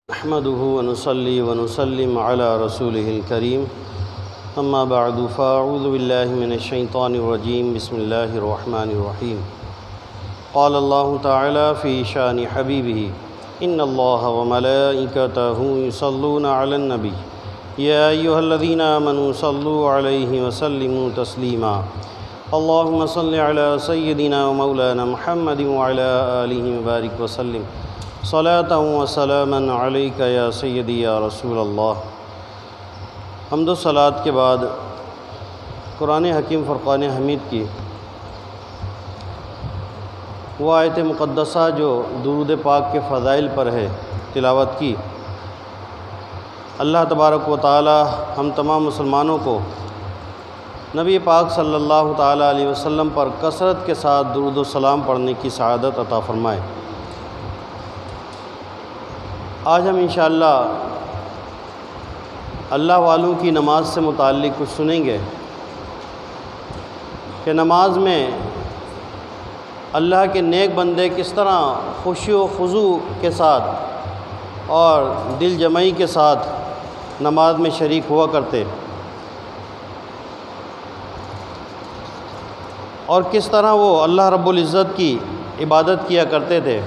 نحمده ونصلي ونسلم على رسوله الكريم اما بعد فاعوذ بالله من الشيطان الرجيم بسم الله الرحمن الرحيم قال الله تعالى في شان حبيبه ان الله وملائكته يصلون على النبي يا ايها الذين آمنوا صلوا عليه وسلموا تسليما اللهم صل على سيدنا ومولانا محمد وعلى آله وبارك وسلم صلاة وسلاما علیک یا سیدی یا رسول اللہ۔ حمد و صلات کے بعد قرآن حکیم فرقان حمید کی وہ آیت مقدسہ جو درود پاک کے فضائل پر ہے تلاوت کی۔ اللہ تبارک و تعالی ہم تمام مسلمانوں کو نبی پاک صلی اللہ تعالی علیہ وسلم پر کثرت کے ساتھ درود و سلام پڑھنے کی سعادت عطا فرمائے۔ آج ہم انشاءاللہ اللہ والوں کی نماز سے متعلق کچھ سنیں گے کہ نماز میں اللہ کے نیک بندے کس طرح خوشی و خضوع کے ساتھ اور دل جمعی کے ساتھ نماز میں شریک ہوا کرتے اور کس طرح وہ اللہ رب العزت کی عبادت کیا کرتے تھے،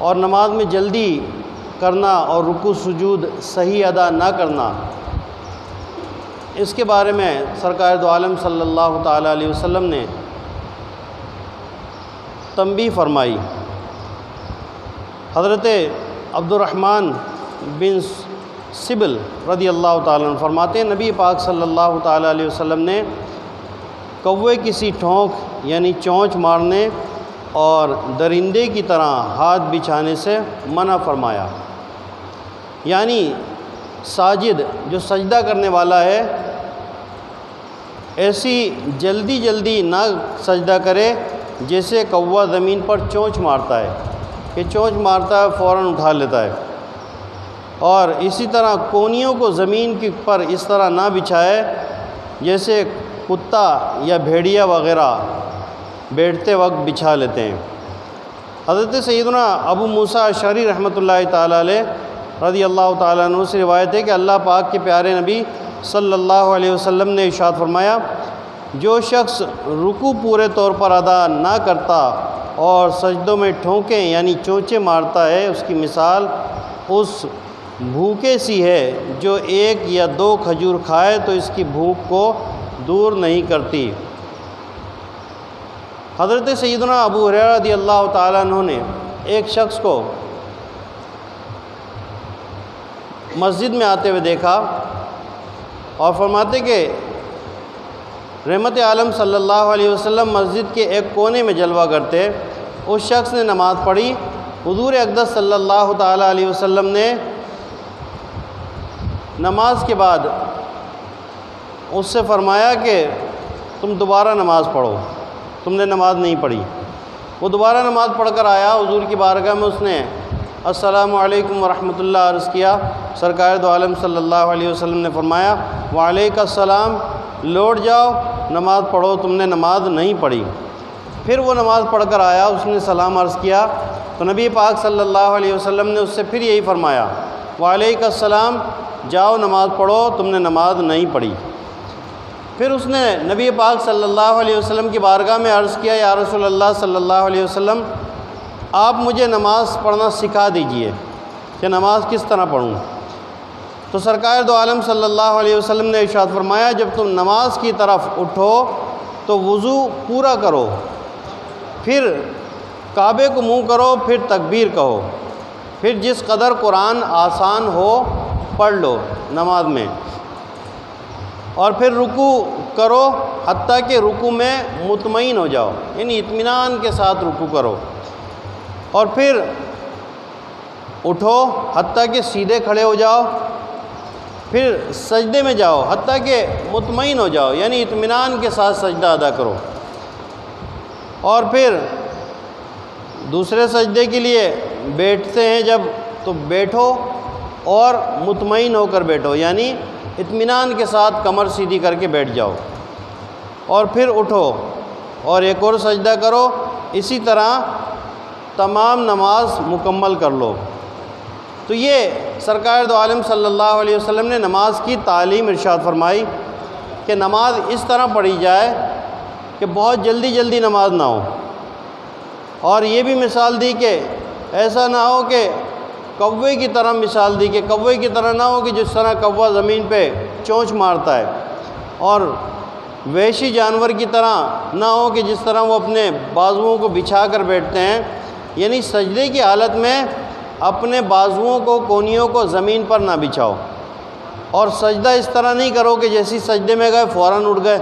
اور نماز میں جلدی کرنا اور رکوع سجود صحیح ادا نہ کرنا، اس کے بارے میں سرکار دو عالم صلی اللہ تعالی علیہ وسلم نے تنبیہ فرمائی۔ حضرت عبد الرحمن بن سبل رضی اللہ تعالیٰ عنہ فرماتے ہیں نبی پاک صلی اللہ تعالی علیہ وسلم نے کوے کی سی ٹھونک یعنی چونچ مارنے اور درندے کی طرح ہاتھ بچھانے سے منع فرمایا، یعنی ساجد جو سجدہ کرنے والا ہے ایسی جلدی نہ سجدہ کرے جیسے کوا زمین پر چونچ مارتا ہے کہ چونچ مارتا ہے فوراً اٹھا لیتا ہے، اور اسی طرح کونیوں کو زمین پر اس طرح نہ بچھائے جیسے کتا یا بھیڑیا وغیرہ بیٹھتے وقت بچھا لیتے ہیں۔ حضرت سیدنا ابو موسیٰ اشعری رحمۃ اللہ تعالیٰ علیہ رضی اللہ تعالیٰ عنہ سے روایت ہے کہ اللہ پاک کے پیارے نبی صلی اللہ علیہ وسلم نے ارشاد فرمایا، جو شخص رکوع پورے طور پر ادا نہ کرتا اور سجدوں میں ٹھونکیں یعنی چونچے مارتا ہے، اس کی مثال اس بھوکے سی ہے جو ایک یا دو کھجور کھائے تو اس کی بھوک کو دور نہیں کرتی۔ حضرت سیدنا ابو ہریرہ رضی اللہ تعالیٰ عنہ نے ایک شخص کو مسجد میں آتے ہوئے دیکھا اور فرماتے کہ رحمت عالم صلی اللہ علیہ وسلم مسجد کے ایک کونے میں جلوہ کرتے۔ اس شخص نے نماز پڑھی، حضور اقدس صلی اللہ تعالیٰ علیہ وسلم نے نماز کے بعد اس سے فرمایا کہ تم دوبارہ نماز پڑھو، تم نے نماز نہیں پڑھی۔ وہ دوبارہ نماز پڑھ کر آیا، حضور کی بارگاہ میں اس نے السلام علیکم ورحمۃ اللہ عرض کیا۔ سرکار دو عالم صلی اللہ علیہ وسلم نے فرمایا وعلیک السلام، لوٹ جاؤ، نماز پڑھو، تم نے نماز نہیں پڑھی۔ پھر وہ نماز پڑھ کر آیا، اس نے سلام عرض کیا تو نبی پاک صلی اللہ علیہ وسلم نے اس سے پھر یہی فرمایا وعلیک السلام، جاؤ نماز پڑھو، تم نے نماز نہیں پڑھی۔ پھر اس نے نبی پاک صلی اللہ علیہ وسلم کی بارگاہ میں عرض کیا یا رسول اللہ صلی اللہ علیہ وسلم، آپ مجھے نماز پڑھنا سکھا دیجئے کہ نماز کس طرح پڑھوں۔ تو سرکار دو عالم صلی اللہ علیہ وسلم نے ارشاد فرمایا جب تم نماز کی طرف اٹھو تو وضو پورا کرو، پھر کعبے کو منہ کرو، پھر تکبیر کہو، پھر جس قدر قرآن آسان ہو پڑھ لو نماز میں، اور پھر رکوع کرو حتیٰ کہ رکوع میں مطمئن ہو جاؤ، یعنی اطمینان کے ساتھ رکوع کرو، اور پھر اٹھو حتیٰ کہ سیدھے کھڑے ہو جاؤ، پھر سجدے میں جاؤ حتیٰ کہ مطمئن ہو جاؤ، یعنی اطمینان کے ساتھ سجدہ ادا کرو، اور پھر دوسرے سجدے کے لیے بیٹھتے ہیں جب تو بیٹھو اور مطمئن ہو کر بیٹھو، یعنی اطمینان کے ساتھ کمر سیدھی کر کے بیٹھ جاؤ، اور پھر اٹھو اور ایک اور سجدہ کرو۔ اسی طرح تمام نماز مکمل کر لو۔ تو یہ سرکار دو عالم صلی اللہ علیہ وسلم نے نماز کی تعلیم ارشاد فرمائی کہ نماز اس طرح پڑھی جائے کہ بہت جلدی جلدی نماز نہ ہو، اور یہ بھی مثال دی کہ ایسا نہ ہو کہ کوے کی طرح مثال دی کہ کوے کی طرح نہ ہو کہ جس طرح کوا زمین پہ چونچ مارتا ہے، اور وحشی جانور کی طرح نہ ہو کہ جس طرح وہ اپنے بازوؤں کو بچھا کر بیٹھتے ہیں، یعنی سجدے کی حالت میں اپنے بازوؤں کو کونیوں کو زمین پر نہ بچھاؤ، اور سجدہ اس طرح نہیں کرو کہ جیسی سجدے میں گئے فوراً اٹھ گئے،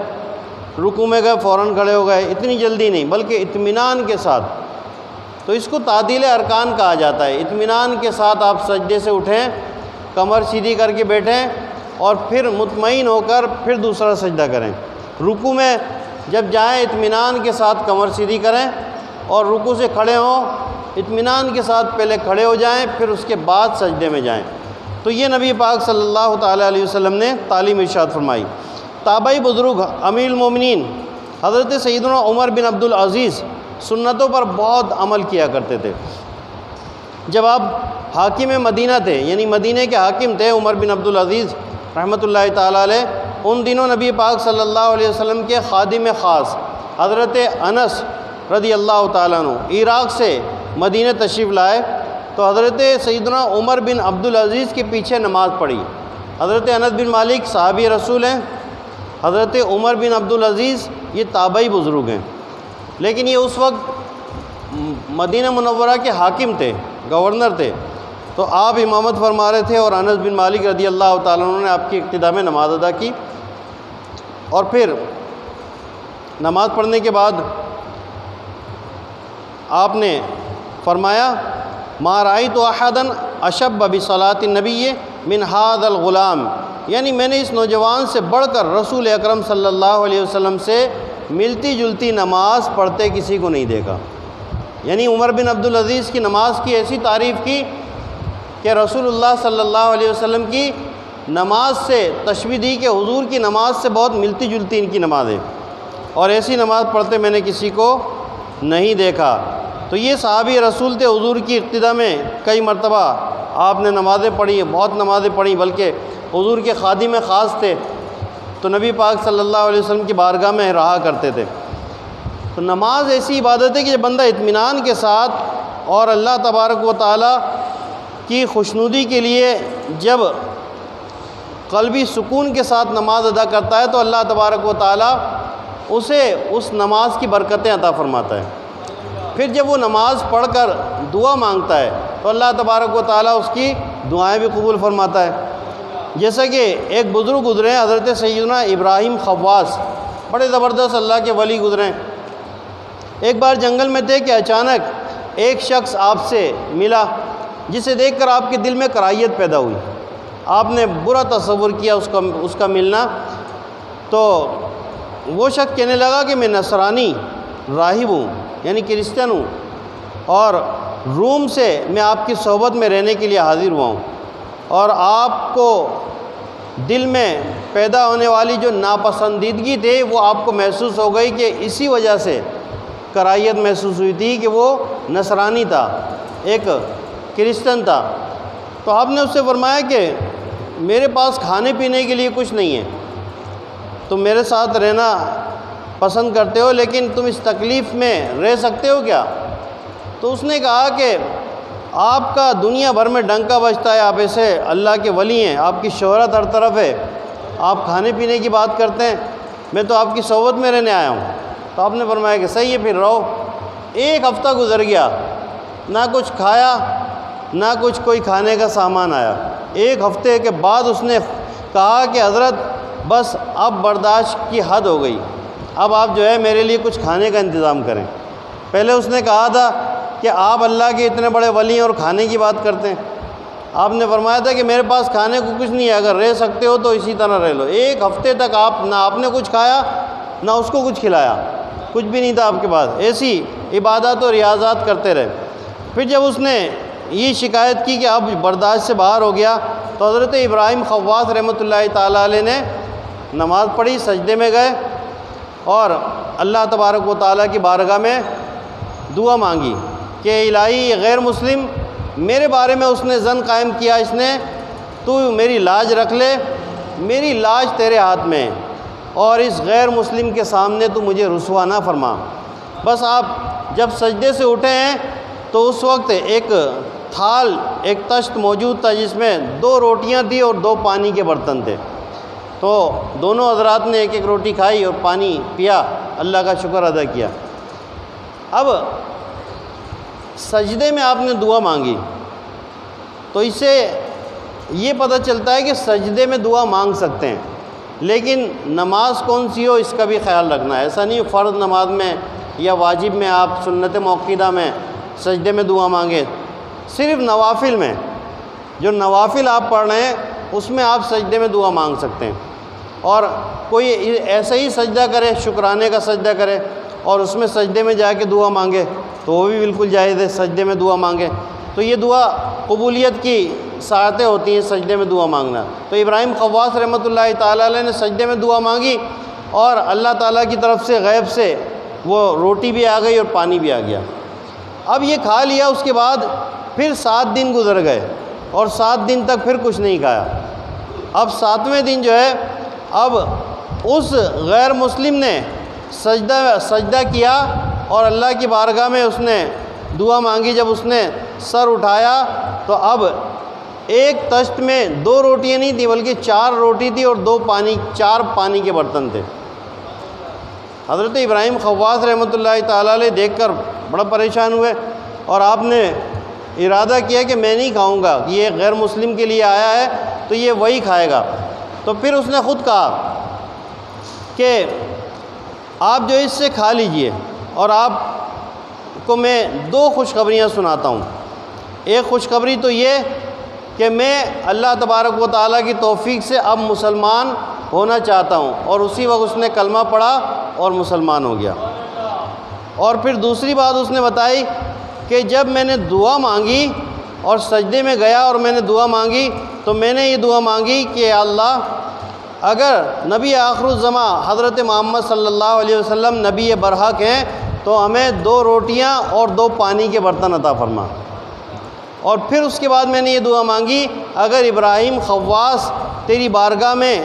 رکوع میں گئے فوراً کھڑے ہو گئے، اتنی جلدی نہیں بلکہ اطمینان کے ساتھ۔ تو اس کو تعدیل ارکان کہا جاتا ہے۔ اطمینان کے ساتھ آپ سجدے سے اٹھیں، کمر سیدھی کر کے بیٹھیں، اور پھر مطمئن ہو کر پھر دوسرا سجدہ کریں۔ رکوع میں جب جائیں اطمینان کے ساتھ کمر سیدھی کریں، اور رکوع سے کھڑے ہوں اطمینان کے ساتھ پہلے کھڑے ہو جائیں، پھر اس کے بعد سجدے میں جائیں۔ تو یہ نبی پاک صلی اللہ تعالیٰ علیہ وسلم نے تعلیم ارشاد فرمائی۔ تابعی بزرگ امیر المومنین حضرت سیدنا عمر بن عبدالعزیز سنتوں پر بہت عمل کیا کرتے تھے۔ جب آپ حاکم مدینہ تھے، یعنی مدینہ کے حاکم تھے عمر بن عبدالعزیز رحمۃ اللہ تعالیٰ علیہ، ان دنوں نبی پاک صلی اللہ علیہ وسلم کے خادم خاص حضرت انس رضی اللہ تعالیٰ عنہ عراق سے مدینہ تشریف لائے، تو حضرت سیدنا عمر بن عبدالعزیز کے پیچھے نماز پڑھی۔ حضرت انس بن مالک صحابی رسول ہیں، حضرت عمر بن عبدالعزیز یہ تابعی بزرگ ہیں، لیکن یہ اس وقت مدینہ منورہ کے حاکم تھے، گورنر تھے، تو آپ امامت فرما رہے تھے، اور انس بن مالک رضی اللہ تعالیٰ عنہ نے آپ کی اقتداء میں نماز ادا کی۔ اور پھر نماز پڑھنے کے بعد آپ نے فرمایا ما رأیت احدا اشب بصلاۃ النبی من ھذا الغلام، یعنی میں نے اس نوجوان سے بڑھ کر رسول اکرم صلی اللہ علیہ وسلم سے ملتی جلتی نماز پڑھتے کسی کو نہیں دیکھا۔ یعنی عمر بن عبدالعزیز کی نماز کی ایسی تعریف کی کہ رسول اللہ صلی اللہ علیہ وسلم کی نماز سے تشبیہ دی کہ حضور کی نماز سے بہت ملتی جلتی ان کی نماز ہے، اور ایسی نماز پڑھتے میں نے کسی کو نہیں دیکھا۔ تو یہ صحابی رسول تھے، حضور کی اقتداء میں کئی مرتبہ آپ نے نمازیں پڑھی، بہت نمازیں پڑھی، بلکہ حضور کے خادم خاص تھے، تو نبی پاک صلی اللہ علیہ وسلم کی بارگاہ میں رہا کرتے تھے۔ تو نماز ایسی عبادت ہے کہ جب بندہ اطمینان کے ساتھ اور اللہ تبارک و تعالیٰ کی خوشنودی کے لیے جب قلبی سکون کے ساتھ نماز ادا کرتا ہے تو اللہ تبارک و تعالیٰ اسے اس نماز کی برکتیں عطا فرماتا ہے۔ پھر جب وہ نماز پڑھ کر دعا مانگتا ہے تو اللہ تبارک و تعالیٰ اس کی دعائیں بھی قبول فرماتا ہے۔ جیسا کہ ایک بزرگ گزرے ہیں حضرت سیدنا ابراہیم خواص، بڑے زبردست اللہ کے ولی گزرے۔ ایک بار جنگل میں تھے کہ اچانک ایک شخص آپ سے ملا، جسے دیکھ کر آپ کے دل میں کراہیت پیدا ہوئی، آپ نے برا تصور کیا اس کا ملنا۔ تو وہ شخص کہنے لگا کہ میں نصرانی راہب ہوں، یعنی کرسچن ہوں، اور روم سے میں آپ کی صحبت میں رہنے کے لیے حاضر ہوا ہوں، اور آپ کو دل میں پیدا ہونے والی جو ناپسندیدگی تھی وہ آپ کو محسوس ہو گئی کہ اسی وجہ سے کراہیت محسوس ہوئی تھی کہ وہ نصرانی تھا، ایک کرسچن تھا۔ تو آپ نے اس سے فرمایا کہ میرے پاس کھانے پینے کے لیے کچھ نہیں ہے، تم میرے ساتھ رہنا پسند کرتے ہو لیکن تم اس تکلیف میں رہ سکتے ہو کیا؟ تو اس نے کہا کہ آپ کا دنیا بھر میں ڈنکا بجتا ہے، آپ ایسے اللہ کے ولی ہیں، آپ کی شہرت ہر طرف ہے، آپ کھانے پینے کی بات کرتے ہیں، میں تو آپ کی صحبت میں رہنے آیا ہوں۔ تو آپ نے فرمایا کہ صحیح ہے پھر رہو۔ ایک ہفتہ گزر گیا، نہ کچھ کھایا نہ کچھ کوئی کھانے کا سامان آیا۔ ایک ہفتے کے بعد اس نے کہا کہ حضرت بس اب برداشت کی حد ہو گئی، اب آپ جو ہے میرے لیے کچھ کھانے کا انتظام کریں۔ پہلے اس نے کہا تھا کہ آپ اللہ کے اتنے بڑے ولی ہیں اور کھانے کی بات کرتے ہیں۔ آپ نے فرمایا تھا کہ میرے پاس کھانے کو کچھ نہیں ہے، اگر رہ سکتے ہو تو اسی طرح رہ لو۔ ایک ہفتے تک نہ آپ نے کچھ کھایا نہ اس کو کچھ کھلایا، کچھ بھی نہیں تھا آپ کے پاس، ایسی عبادات و ریاضات کرتے رہے۔ پھر جب اس نے یہ شکایت کی کہ اب برداشت سے باہر ہو گیا تو حضرت ابراہیم خواص رحمۃ اللہ تعالیٰ علیہ نے نماز پڑھی، سجدے میں گئے اور اللہ تبارک و تعالیٰ کی بارگاہ میں دعا مانگی کہ الہی یہ غیر مسلم میرے بارے میں اس نے ظن قائم کیا، اس نے تو میری لاج رکھ لے، میری لاج تیرے ہاتھ میں ہے، اور اس غیر مسلم کے سامنے تو مجھے رسوا نہ فرما۔ بس آپ جب سجدے سے اٹھے ہیں تو اس وقت ایک تھال، ایک تشت موجود تھا جس میں 2 روٹیاں تھیں اور 2 پانی کے برتن تھے، تو دونوں حضرات نے ایک ایک روٹی کھائی اور پانی پیا، اللہ کا شکر ادا کیا۔ اب سجدے میں آپ نے دعا مانگی تو اس سے یہ پتہ چلتا ہے کہ سجدے میں دعا مانگ سکتے ہیں، لیکن نماز کون سی ہو اس کا بھی خیال رکھنا ہے۔ ایسا نہیں فرض نماز میں یا واجب میں آپ سنت موقدہ میں سجدے میں دعا مانگیں، صرف نوافل میں، جو نوافل آپ پڑھ رہے ہیں اس میں آپ سجدے میں دعا مانگ سکتے ہیں، اور کوئی ایسا ہی سجدہ کرے، شکرانے کا سجدہ کرے اور اس میں سجدے میں جا کے دعا مانگے تو وہ بھی بالکل جائز ہے، سجدے میں دعا مانگے تو یہ دعا قبولیت کی ساعتیں ہوتی ہیں سجدے میں دعا مانگنا۔ تو ابراہیم خواص رحمۃ اللہ تعالیٰ علیہ نے سجدے میں دعا مانگی اور اللہ تعالیٰ کی طرف سے غیب سے وہ روٹی بھی آ گئی اور پانی بھی آ گیا۔ اب یہ کھا لیا، اس کے بعد پھر 7 دن گزر گئے اور 7 دن تک پھر کچھ نہیں کھایا۔ اب 7ویں دن جو ہے، اب اس غیر مسلم نے سجدہ کیا اور اللہ کی بارگاہ میں اس نے دعا مانگی۔ جب اس نے سر اٹھایا تو اب ایک تشت میں 2 روٹیاں نہیں تھیں بلکہ 4 روٹی تھی اور 4 پانی کے برتن تھے۔ حضرت ابراہیم خواص رحمۃ اللہ تعالیٰ علیہ دیکھ کر بڑا پریشان ہوئے اور آپ نے ارادہ کیا کہ میں نہیں کھاؤں گا، یہ غیر مسلم کے لیے آیا ہے تو یہ وہی کھائے گا۔ تو پھر اس نے خود کہا کہ آپ جو اس سے کھا لیجئے، اور آپ کو میں 2 خوشخبریاں سناتا ہوں۔ ایک خوشخبری تو یہ کہ میں اللہ تبارک و تعالیٰ کی توفیق سے اب مسلمان ہونا چاہتا ہوں، اور اسی وقت اس نے کلمہ پڑھا اور مسلمان ہو گیا۔ اور پھر دوسری بات اس نے بتائی کہ جب میں نے دعا مانگی اور سجدے میں گیا اور میں نے دعا مانگی تو میں نے یہ دعا مانگی کہ اللہ اگر نبی آخر الزماں حضرت محمد صلی اللہ علیہ وسلم نبی برحق ہیں تو ہمیں 2 روٹیاں اور 2 پانی کے برتن عطا فرما۔ اور پھر اس کے بعد میں نے یہ دعا مانگی اگر ابراہیم خواص تیری بارگاہ میں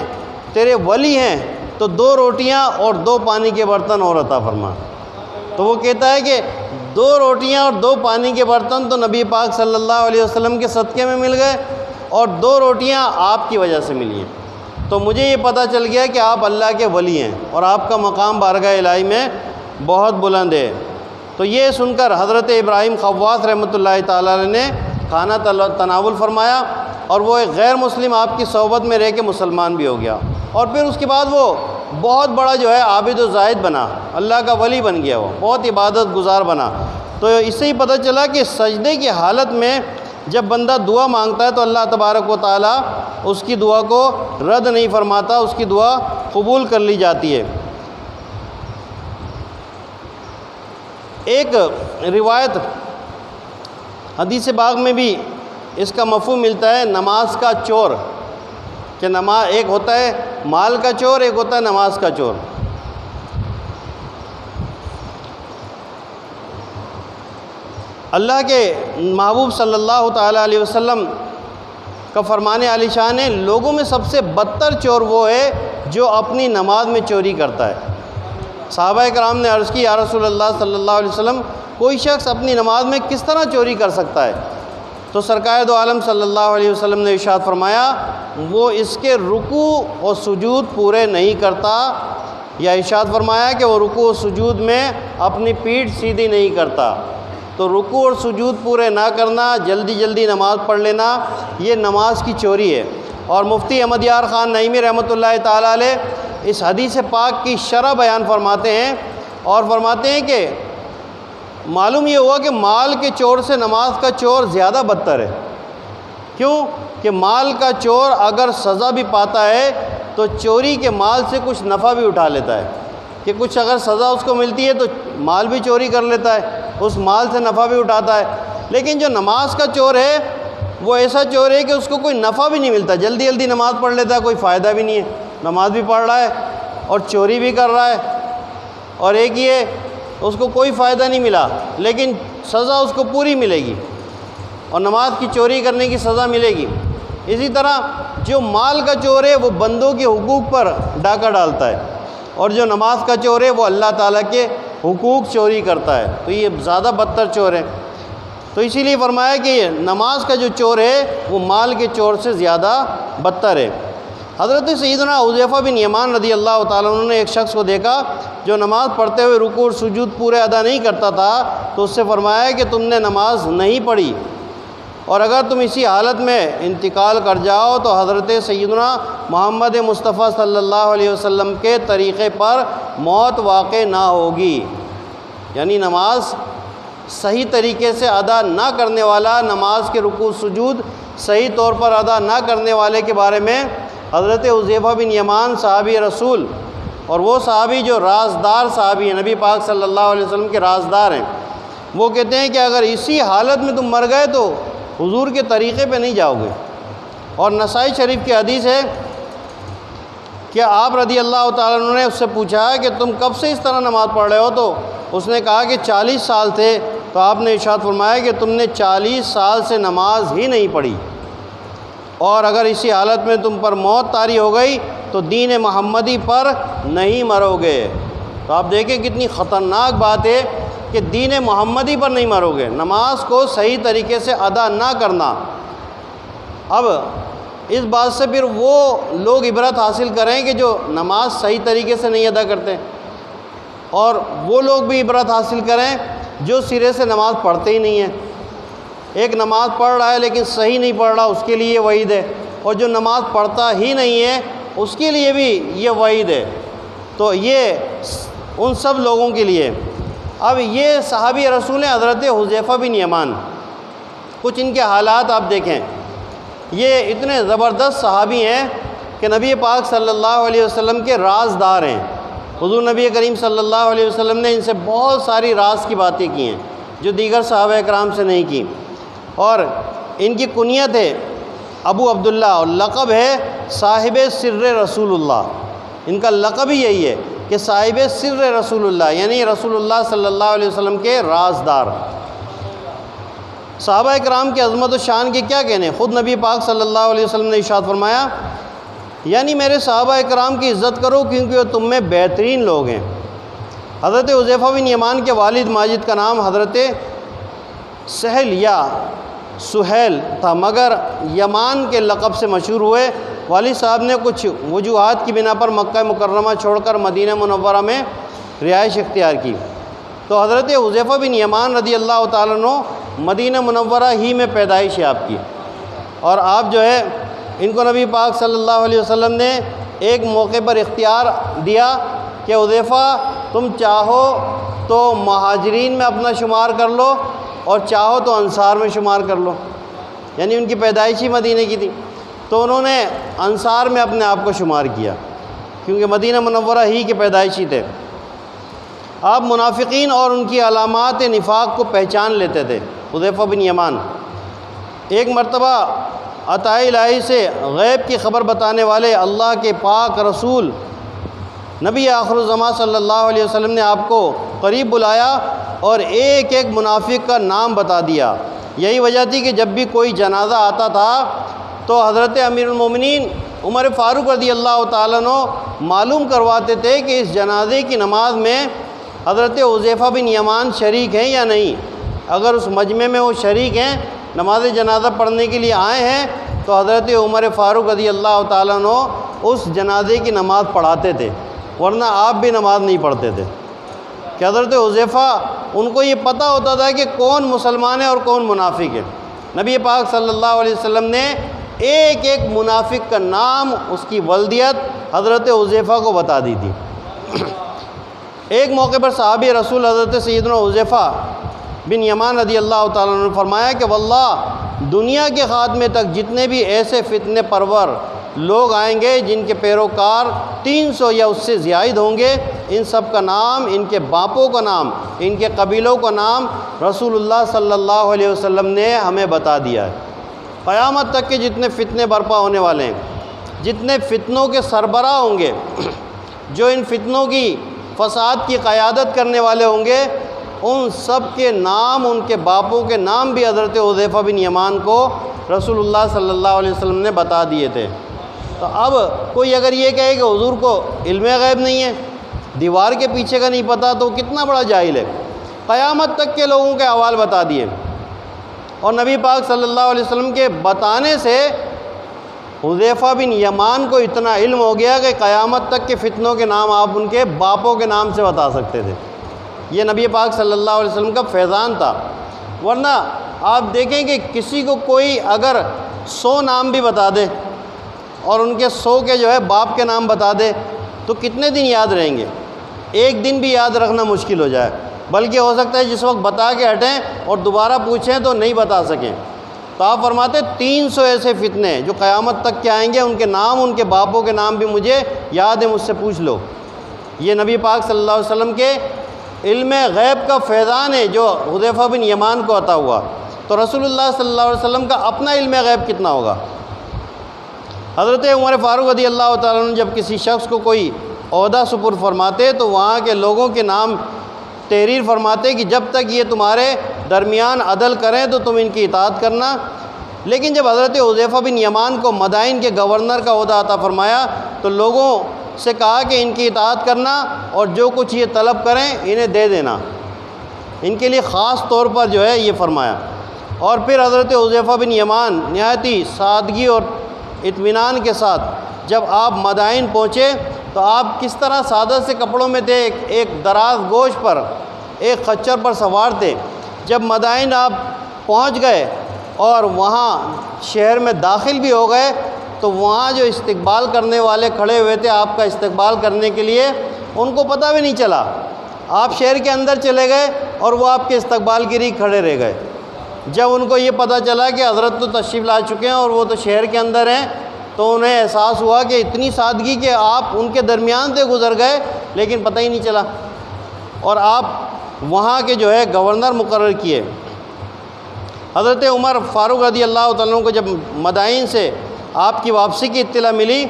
تیرے ولی ہیں تو 2 روٹیاں اور 2 پانی کے برتن اور عطا فرما۔ تو وہ کہتا ہے کہ 2 روٹیاں اور 2 پانی کے برتن تو نبی پاک صلی اللہ علیہ وسلم کے صدقے میں مل گئے اور 2 روٹیاں آپ کی وجہ سے ملی ہیں۔ تو مجھے یہ پتہ چل گیا کہ آپ اللہ کے ولی ہیں اور آپ کا مقام بارگاہ الہی میں بہت بلند ہے۔ تو یہ سن کر حضرت ابراہیم خواص رحمۃ اللہ تعالیٰ علیہ نے کھانا تناول فرمایا اور وہ ایک غیر مسلم آپ کی صحبت میں رہ کے مسلمان بھی ہو گیا، اور پھر اس کے بعد وہ بہت بڑا جو ہے عابد و زاہد بنا، اللہ کا ولی بن گیا، وہ بہت عبادت گزار بنا۔ تو اس سے ہی پتہ چلا کہ سجدے کی حالت میں جب بندہ دعا مانگتا ہے تو اللہ تبارک و تعالیٰ اس کی دعا کو رد نہیں فرماتا، اس کی دعا قبول کر لی جاتی ہے۔ ایک روایت حدیث باغ میں بھی اس کا مفہوم ملتا ہے، نماز کا چور، کہ نماز ایک ہوتا ہے مال کا چور، ایک ہوتا ہے نماز کا چور۔ اللہ کے محبوب صلی اللہ تعالیٰ علیہ وسلم کا فرمان عالی شان ہے، لوگوں میں سب سے بدتر چور وہ ہے جو اپنی نماز میں چوری کرتا ہے۔ صحابہ کرام نے عرض کی یا رسول اللہ صلی اللہ علیہ وسلم کوئی شخص اپنی نماز میں کس طرح چوری کر سکتا ہے؟ تو سرکار دو عالم صلی اللہ علیہ وسلم نے ارشاد فرمایا وہ اس کے رکوع و سجود پورے نہیں کرتا، یا ارشاد فرمایا کہ وہ رکوع و سجود میں اپنی پیٹھ سیدھی نہیں کرتا۔ تو رکوع اور سجود پورے نہ کرنا، جلدی جلدی نماز پڑھ لینا، یہ نماز کی چوری ہے۔ اور مفتی احمد یار خان نعیمی رحمۃ اللہ تعالیٰ علیہ اس حدیث پاک کی شرح بیان فرماتے ہیں اور فرماتے ہیں کہ معلوم یہ ہوا کہ مال کے چور سے نماز کا چور زیادہ بدتر ہے۔ کیوں کہ مال کا چور اگر سزا بھی پاتا ہے تو چوری کے مال سے کچھ نفع بھی اٹھا لیتا ہے، کہ کچھ اگر سزا اس کو ملتی ہے تو مال بھی چوری کر لیتا ہے، اس مال سے نفع بھی اٹھاتا ہے۔ لیکن جو نماز کا چور ہے وہ ایسا چور ہے کہ اس کو کوئی نفع بھی نہیں ملتا، جلدی جلدی نماز پڑھ لیتا ہے، کوئی فائدہ بھی نہیں ہے، نماز بھی پڑھ رہا ہے اور چوری بھی کر رہا ہے، اور ایک یہ اس کو کوئی فائدہ نہیں ملا لیکن سزا اس کو پوری ملے گی۔ اور نماز کی چوری کرنے کی سزا ملے گی۔ اسی طرح جو مال کا چور ہے وہ بندوں کے حقوق پر ڈاکہ ڈالتا ہے، اور جو نماز کا چور ہے وہ اللہ تعالیٰ کے حقوق چوری کرتا ہے، تو یہ زیادہ بدتر چور ہے۔ تو اسی لیے فرمایا کہ نماز کا جو چور ہے وہ مال کے چور سے زیادہ بدتر ہے۔ حضرت سیدنا حذیفہ بن یمان رضی اللہ تعالیٰ عنہ نے ایک شخص کو دیکھا جو نماز پڑھتے ہوئے رکوع اور سجود پورے ادا نہیں کرتا تھا، تو اس سے فرمایا کہ تم نے نماز نہیں پڑھی، اور اگر تم اسی حالت میں انتقال کر جاؤ تو حضرت سیدنا محمد مصطفیٰ صلی اللہ علیہ وسلم کے طریقے پر موت واقع نہ ہوگی۔ یعنی نماز صحیح طریقے سے ادا نہ کرنے والا، نماز کے رکوع سجود صحیح طور پر ادا نہ کرنے والے کے بارے میں حضرت حذیفہ بن یمان صحابی رسول، اور وہ صحابی جو رازدار صحابی ہیں، نبی پاک صلی اللہ علیہ وسلم کے رازدار ہیں، وہ کہتے ہیں کہ اگر اسی حالت میں تم مر گئے تو حضور کے طریقے پہ نہیں جاؤ گے۔ اور نسائی شریف کی حدیث ہے کہ آپ رضی اللہ تعالیٰ عنہ نے اس سے پوچھا کہ تم کب سے اس طرح نماز پڑھ رہے ہو، تو اس نے کہا کہ 40 سال تھے۔ تو آپ نے ارشاد فرمایا کہ تم نے 40 سال سے نماز ہی نہیں پڑھی، اور اگر اسی حالت میں تم پر موت طاری ہو گئی تو دین محمدی پر نہیں مرو گے۔ تو آپ دیکھیں کتنی خطرناک بات ہے کہ دین محمدی پر نہیں مرو گے، نماز کو صحیح طریقے سے ادا نہ کرنا۔ اب اس بات سے پھر وہ لوگ عبرت حاصل کریں کہ جو نماز صحیح طریقے سے نہیں ادا کرتے، اور وہ لوگ بھی عبرت حاصل کریں جو سرے سے نماز پڑھتے ہی نہیں ہیں۔ ایک نماز پڑھ رہا ہے لیکن صحیح نہیں پڑھ رہا، اس کے لیے یہ وعید ہے، اور جو نماز پڑھتا ہی نہیں ہے اس کے لیے بھی یہ وعید ہے۔ تو یہ ان سب لوگوں کے لیے۔ اب یہ صحابی رسول ہیں حضرت حذیفہ بن یمان، کچھ ان کے حالات آپ دیکھیں۔ یہ اتنے زبردست صحابی ہیں کہ نبی پاک صلی اللہ علیہ وسلم کے رازدار ہیں۔ حضور نبی کریم صلی اللہ علیہ وسلم نے ان سے بہت ساری راز کی باتیں کی ہیں جو دیگر صحابہ اکرام سے نہیں کی، اور ان کی کنیت ہے ابو عبداللہ، اور لقب ہے صاحب سر رسول اللہ۔ ان کا لقب ہی یہی ہے کہ صاحب سر رسول اللہ، یعنی رسول اللہ صلی اللہ علیہ وسلم کے رازدار۔ صحابہ اکرام کی عظمت و شان کے کیا کہنے، خود نبی پاک صلی اللہ علیہ وسلم نے ارشاد فرمایا، یعنی میرے صحابہ اکرام کی عزت کرو کیونکہ وہ تم میں بہترین لوگ ہیں۔ حضرت حذیفہ بن یمان کے والد ماجد کا نام حضرت سہل یا سہیل تھا، مگر یمان کے لقب سے مشہور ہوئے۔ والد صاحب نے کچھ وجوہات کی بنا پر مکہ مکرمہ چھوڑ کر مدینہ منورہ میں رہائش اختیار کی، تو حضرت حذیفہ بن یمان رضی اللہ تعالیٰ عنہ مدینہ منورہ ہی میں پیدائش ہے آپ کی، اور آپ جو ہے ان کو نبی پاک صلی اللہ علیہ وسلم نے ایک موقع پر اختیار دیا کہ حذیفہ تم چاہو تو مہاجرین میں اپنا شمار کر لو اور چاہو تو انصار میں شمار کر لو، یعنی ان کی پیدائش ہی مدینہ کی تھی، تو انہوں نے انصار میں اپنے آپ کو شمار کیا کیونکہ مدینہ منورہ ہی کے پیدائشی تھے۔ آپ منافقین اور ان کی علامات نفاق کو پہچان لیتے تھے۔ حذیفہ بن یمان ایک مرتبہ عطاء الہی سے غیب کی خبر بتانے والے اللہ کے پاک رسول نبی آخر الزماں صلی اللہ علیہ وسلم نے آپ کو قریب بلایا اور ایک ایک منافق کا نام بتا دیا۔ یہی وجہ تھی کہ جب بھی کوئی جنازہ آتا تھا تو حضرت امیر المومنین عمر فاروق رضی اللہ تعالیٰ عنہ معلوم کرواتے تھے کہ اس جنازے کی نماز میں حضرت حذیفہ بن یمان شریک ہیں یا نہیں۔ اگر اس مجمع میں وہ شریک ہیں، نماز جنازہ پڑھنے کے لیے آئے ہیں، تو حضرت عمر فاروق رضی اللہ تعالیٰ عنہ اس جنازے کی نماز پڑھاتے تھے، ورنہ آپ بھی نماز نہیں پڑھتے تھے۔ کہ حضرت حذیفہ ان کو یہ پتہ ہوتا تھا کہ کون مسلمان ہے اور کون منافق ہے۔ نبی پاک صلی اللہ علیہ وسلم نے ایک ایک منافق کا نام، اس کی ولدیت حضرت حذیفہ کو بتا دی تھی۔ ایک موقع پر صحابی رسول حضرت سیدنا حذیفہ بن یمان رضی اللہ تعالیٰ عنہ نے فرمایا کہ واللہ دنیا کے خاتمے تک جتنے بھی ایسے فتنے پرور لوگ آئیں گے جن کے پیروکار 300 یا اس سے زائد ہوں گے، ان سب کا نام، ان کے باپوں کا نام، ان کے قبیلوں کا نام رسول اللہ صلی اللہ علیہ وسلم نے ہمیں بتا دیا ہے۔ قیامت تک کے جتنے فتنے برپا ہونے والے ہیں، جتنے فتنوں کے سربراہ ہوں گے، جو ان فتنوں کی فساد کی قیادت کرنے والے ہوں گے، ان سب کے نام، ان کے باپوں کے نام بھی حضرت حذیفہ بن یمان کو رسول اللہ صلی اللہ علیہ وسلم نے بتا دیے تھے۔ تو اب کوئی اگر یہ کہے کہ حضور کو علم غیب نہیں ہے، دیوار کے پیچھے کا نہیں پتہ، تو کتنا بڑا جاہل ہے۔ قیامت تک کے لوگوں کے احوال بتا دیے، اور نبی پاک صلی اللہ علیہ وسلم کے بتانے سے حذیفہ بن یمان کو اتنا علم ہو گیا کہ قیامت تک کے فتنوں کے نام آپ ان کے باپوں کے نام سے بتا سکتے تھے۔ یہ نبی پاک صلی اللہ علیہ وسلم کا فیضان تھا۔ ورنہ آپ دیکھیں کہ کسی کو کوئی اگر 100 نام بھی بتا دے اور ان کے 100 کے جو ہے باپ کے نام بتا دے تو کتنے دن یاد رہیں گے؟ ایک دن بھی یاد رکھنا مشکل ہو جائے، بلکہ ہو سکتا ہے جس وقت بتا کے ہٹیں اور دوبارہ پوچھیں تو نہیں بتا سکیں۔ تو آپ فرماتے 300 ایسے فتنے جو قیامت تک کے آئیں گے، ان کے نام، ان کے باپوں کے نام بھی مجھے یاد ہے، مجھ سے پوچھ لو۔ یہ نبی پاک صلی اللہ علیہ وسلم کے علم غیب کا فیضان ہے جو حذیفہ بن یمان کو عطا ہوا۔ تو رسول اللہ صلی اللہ علیہ وسلم کا اپنا علم غیب کتنا ہوگا؟ حضرت عمر فاروق رضی اللہ تعالیٰ عنہ جب کسی شخص کو کوئی عہدہ سپرد فرماتے تو وہاں کے لوگوں کے نام تحریر فرماتے کہ جب تک یہ تمہارے درمیان عدل کریں تو تم ان کی اطاعت کرنا۔ لیکن جب حضرت حذیفہ بن یمان کو مدائن کے گورنر کا عہدہ عطا فرمایا تو لوگوں سے کہا کہ ان کی اطاعت کرنا اور جو کچھ یہ طلب کریں انہیں دے دینا، ان کے لیے خاص طور پر جو ہے یہ فرمایا۔ اور پھر حضرت حذیفہ بن یمان نہایتی سادگی اور اطمینان کے ساتھ جب آپ مدائن پہنچے تو آپ کس طرح سادہ سے کپڑوں میں تھے، ایک دراز گوش پر ایک خچر پر سوار تھے۔ جب مدائن آپ پہنچ گئے اور وہاں شہر میں داخل بھی ہو گئے تو وہاں جو استقبال کرنے والے کھڑے ہوئے تھے آپ کا استقبال کرنے کے لیے، ان کو پتہ بھی نہیں چلا۔ آپ شہر کے اندر چلے گئے اور وہ آپ کے استقبال کے لیے کھڑے رہ گئے۔ جب ان کو یہ پتہ چلا کہ حضرت تو تشریف لا چکے ہیں اور وہ تو شہر کے اندر ہیں، تو انہیں احساس ہوا کہ اتنی سادگی کہ آپ ان کے درمیان سے گزر گئے لیکن پتہ ہی نہیں چلا، اور آپ وہاں کے جو ہے گورنر مقرر کیے۔ حضرت عمر فاروق رضی اللہ تعالیٰ عنہ کو جب مدائن سے آپ کی واپسی کی اطلاع ملی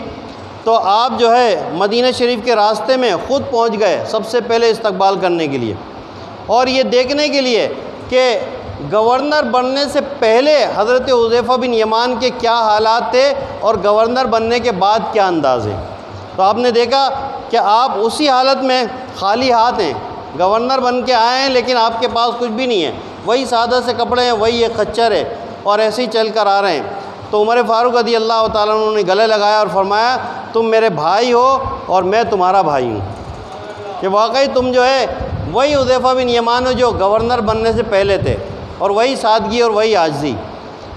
تو آپ جو ہے مدینہ شریف کے راستے میں خود پہنچ گئے سب سے پہلے استقبال کرنے کے لیے، اور یہ دیکھنے کے لیے کہ گورنر بننے سے پہلے حضرت حذیفہ بن یمان کے کیا حالات تھے اور گورنر بننے کے بعد کیا انداز ہے۔ تو آپ نے دیکھا کہ آپ اسی حالت میں خالی ہاتھ ہیں، گورنر بن کے آئے ہیں لیکن آپ کے پاس کچھ بھی نہیں ہے، وہی سادہ سے کپڑے ہیں، وہی ایک خچر ہے، اور ایسے ہی چل کر آ رہے ہیں۔ تو عمر فاروق رضی اللہ تعالیٰ عنہ نے گلے لگایا اور فرمایا تم میرے بھائی ہو اور میں تمہارا بھائی ہوں، کہ واقعی تم جو ہے وہی حذیفہ بن یمان ہو جو گورنر بننے سے پہلے تھے، اور وہی سادگی اور وہی عاجزی۔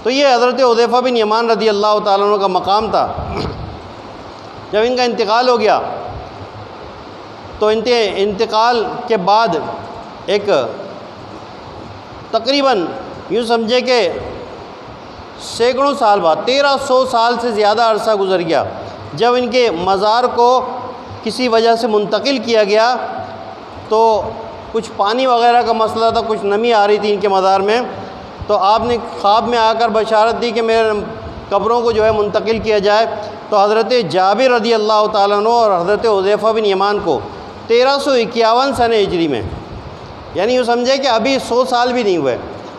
تو یہ حضرت حذیفہ بن یمان رضی اللہ تعالیٰ عنہ کا مقام تھا۔ جب ان کا انتقال ہو گیا تو انتقال کے بعد ایک تقریباً یوں سمجھے کہ سینکڑوں سال بعد 1300 سال سے زیادہ عرصہ گزر گیا، جب ان کے مزار کو کسی وجہ سے منتقل کیا گیا تو کچھ پانی وغیرہ کا مسئلہ تھا، کچھ نمی آ رہی تھی ان کے مزار میں، تو آپ نے خواب میں آ کر بشارت دی کہ میرے قبروں کو جو ہے منتقل کیا جائے۔ تو حضرت جابر رضی اللہ تعالیٰ عنہ اور حضرت حذیفہ بن یمان کو 1351 سن ہجری میں، یعنی یوں سمجھے کہ ابھی 100 سال بھی نہیں ہوئے،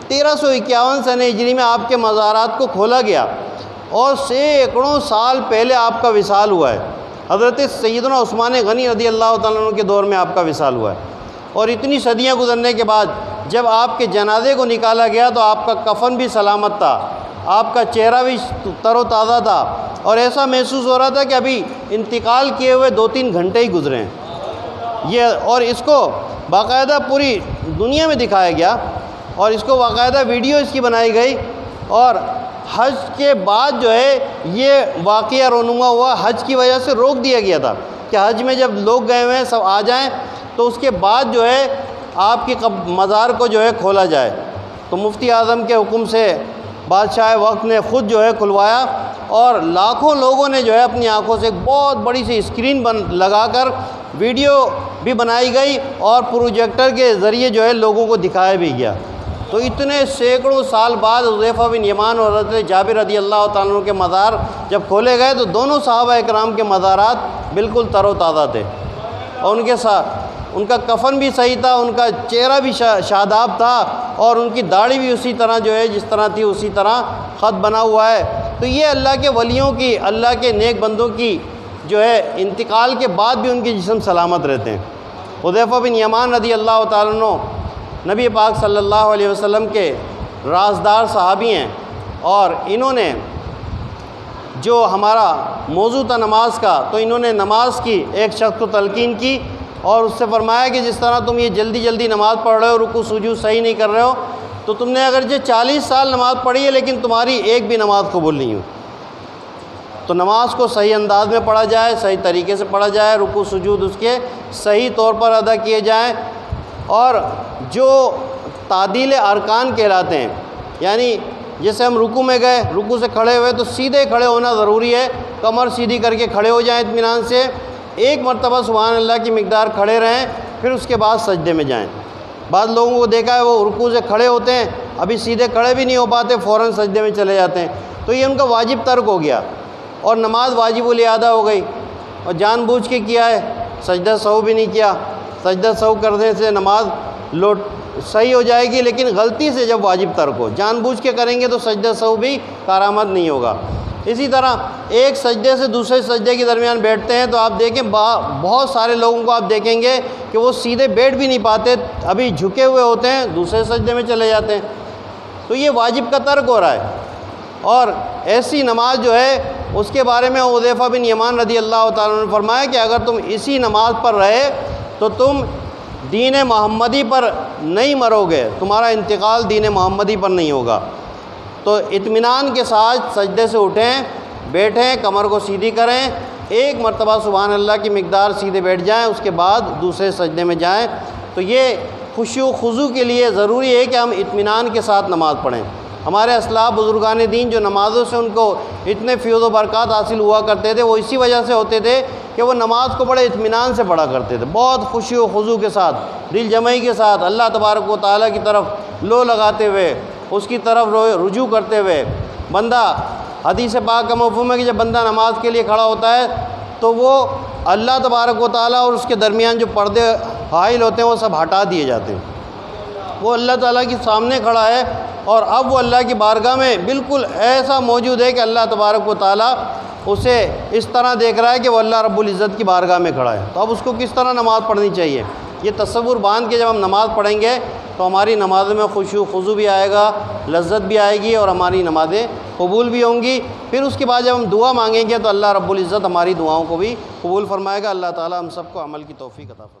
1351 سن ہجری میں آپ کے مزارات کو کھولا گیا، اور سینکڑوں سال پہلے آپ کا وصال ہوا ہے۔ حضرت سیدنا عثمان غنی رضی اللہ تعالیٰ عنہ کے دور میں آپ کا وصال ہوا ہے، اور اتنی صدیاں گزرنے کے بعد جب آپ کے جنازے کو نکالا گیا تو آپ کا کفن بھی سلامت تھا، آپ کا چہرہ بھی تر و تازہ تھا، اور ایسا محسوس ہو رہا تھا کہ ابھی انتقال کیے ہوئے 2-3 گھنٹے ہی گزرے ہیں یہ۔ اور اس کو باقاعدہ پوری دنیا میں دکھایا گیا، اور اس کو باقاعدہ ویڈیو اس کی بنائی گئی، اور حج کے بعد جو ہے یہ واقعہ رونما ہوا۔ حج کی وجہ سے روک دیا گیا تھا کہ حج میں جب لوگ گئے ہوئے ہیں سب آ جائیں، تو اس کے بعد جو ہے آپ کی مزار کو جو ہے کھولا جائے۔ تو مفتی اعظم کے حکم سے بادشاہ وقت نے خود جو ہے کھلوایا، اور لاکھوں لوگوں نے جو ہے اپنی آنکھوں سے ایک بہت بڑی سی اسکرین لگا کر ویڈیو بھی بنائی گئی، اور پروجیکٹر کے ذریعے جو ہے لوگوں کو دکھایا بھی گیا۔ تو اتنے سینکڑوں سال بعد حذیفہ بن یمان اور حضرت جابر رضی اللہ تعالیٰ عنہ کے مزار جب کھولے گئے تو دونوں صحابہ اکرام کے مزارات بالکل تر و تازہ تھے، اور ان کے ساتھ ان کا کفن بھی صحیح تھا، ان کا چہرہ بھی شاداب تھا، اور ان کی داڑھی بھی اسی طرح جو ہے جس طرح تھی اسی طرح خط بنا ہوا ہے۔ تو یہ اللہ کے ولیوں کی، اللہ کے نیک بندوں کی جو ہے انتقال کے بعد بھی ان کے جسم سلامت رہتے ہیں۔ حذیفہ بن یمان رضی اللہ تعالیٰ عنہ نبی پاک صلی اللہ علیہ وسلم کے رازدار صحابی ہیں، اور انہوں نے جو ہمارا موضوع تھا نماز کا، تو انہوں نے نماز کی ایک شخص کو تلقین کی اور اس سے فرمایا کہ جس طرح تم یہ جلدی جلدی نماز پڑھ رہے ہو، رکوع سجود صحیح نہیں کر رہے ہو، تو تم نے اگرچہ 40 سال نماز پڑھی ہے لیکن تمہاری ایک بھی نماز قبول نہیں ہوئی۔ تو نماز کو صحیح انداز میں پڑھا جائے، صحیح طریقے سے پڑھا جائے، رکوع سجود اس کے صحیح طور پر ادا کیے جائیں، اور جو تعدیل ارکان کہلاتے ہیں، یعنی جیسے ہم رکوع میں گئے، رکوع سے کھڑے ہوئے تو سیدھے کھڑے ہونا ضروری ہے، کمر سیدھی کر کے کھڑے ہو جائیں اطمینان سے، ایک مرتبہ سبحان اللہ کی مقدار کھڑے رہیں، پھر اس کے بعد سجدے میں جائیں۔ بعض لوگوں کو دیکھا ہے وہ رکوع سے کھڑے ہوتے ہیں، ابھی سیدھے کھڑے بھی نہیں ہو پاتے، فوراً سجدے میں چلے جاتے ہیں، تو یہ ان کا واجب ترک ہو گیا اور نماز واجب الادا ہو گئی، اور جان بوجھ کے کیا ہے، سجدہ سہو بھی نہیں کیا۔ سجدہ سہو کرنے سے نماز صحیح ہو جائے گی، لیکن غلطی سے جب واجب ترک ہو، جان بوجھ کے کریں گے تو سجدہ سہو بھی کارآمد نہیں ہوگا۔ اسی طرح ایک سجدے سے دوسرے سجدے کے درمیان بیٹھتے ہیں تو آپ دیکھیں بہت سارے لوگوں کو آپ دیکھیں گے کہ وہ سیدھے بیٹھ بھی نہیں پاتے، ابھی جھکے ہوئے ہوتے ہیں، دوسرے سجدے میں چلے جاتے ہیں، تو یہ واجب کا ترک ہو رہا ہے۔ اور ایسی نماز جو ہے اس کے بارے میں حذیفہ بن یمان رضی اللہ تعالیٰ عنہ نے فرمایا کہ اگر تم اسی نماز پر رہے تو تم دین محمدی پر نہیں مرو گے، تمہارا انتقال دین محمدی پر نہیں ہوگا۔ تو اطمینان کے ساتھ سجدے سے اٹھیں، بیٹھیں، کمر کو سیدھی کریں، ایک مرتبہ سبحان اللہ کی مقدار سیدھے بیٹھ جائیں، اس کے بعد دوسرے سجدے میں جائیں۔ تو یہ خشوع و خضوع کے لیے ضروری ہے کہ ہم اطمینان کے ساتھ نماز پڑھیں۔ ہمارے اسلاف بزرگان دین جو نمازوں سے ان کو اتنے فیض و برکات حاصل ہوا کرتے تھے، وہ اسی وجہ سے ہوتے تھے کہ وہ نماز کو بڑے اطمینان سے پڑھا کرتے تھے، بہت خوشی و خضوع کے ساتھ، دل جمعی کے ساتھ، اللہ تبارک و تعالیٰ کی طرف لو لگاتے ہوئے، اس کی طرف رجوع کرتے ہوئے۔ بندہ حدیث پاک کا مفہوم ہے کہ جب بندہ نماز کے لیے کھڑا ہوتا ہے تو وہ اللہ تبارک و تعالیٰ اور اس کے درمیان جو پردے حائل ہوتے ہیں وہ سب ہٹا دیے جاتے ہیں، وہ اللہ تعالیٰ کے سامنے کھڑا ہے، اور اب وہ اللہ کی بارگاہ میں بالکل ایسا موجود ہے کہ اللہ تبارک و تعالیٰ اسے اس طرح دیکھ رہا ہے کہ وہ اللہ رب العزت کی بارگاہ میں کھڑا ہے۔ تو اب اس کو کس طرح نماز پڑھنی چاہیے، یہ تصور باندھ کے جب ہم نماز پڑھیں گے تو ہماری نماز میں خشوع و خضوع بھی آئے گا، لذت بھی آئے گی، اور ہماری نمازیں قبول بھی ہوں گی۔ پھر اس کے بعد جب ہم دعا مانگیں گے تو اللہ رب العزت ہماری دعاؤں کو بھی قبول فرمائے گا۔ اللہ تعالیٰ ہم سب کو عمل کی توفیق عطا فرمائے۔